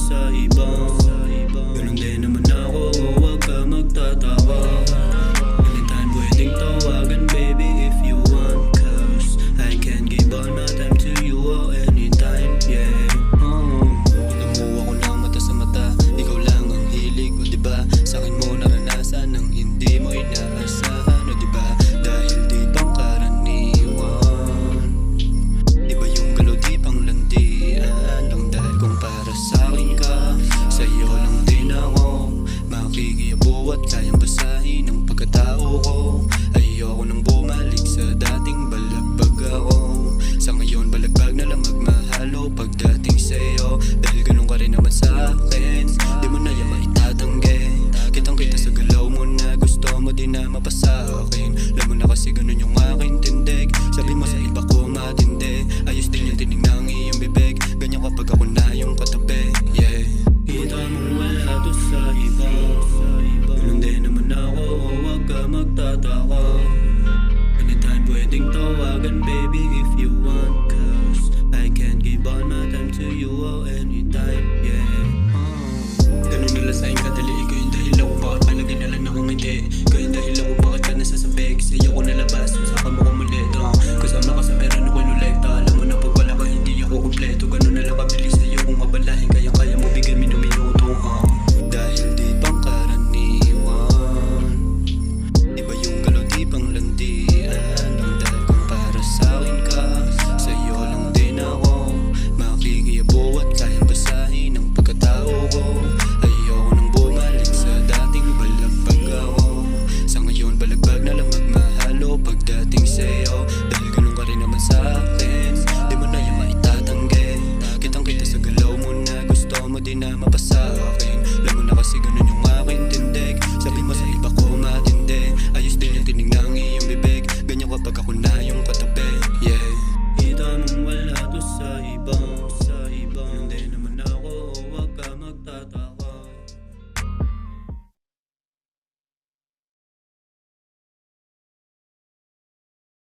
sa iba. Ganun din naman ako, huwag ka magtatawa. Anytime pwedeng tawagan baby if you want, cause I can give all my time to you anytime, yeah. Namuha ko ng mata sa mata, ikaw lang ang hilig mo, diba? Sa'kin mo naranasan ng hindi mo inaasahan, o diba? Dahil di pang karaniwan, iba yung galaw di pang landian. Lang dahil kung para sa'kin ka, sa'yo lang din ako makikiabuo at kayang basahin ang pagkatao ko. Ayoko nang bumalik sa dating balagbag ako. Sa ngayon balagbag na lang magmahalo pagdating sa'yo.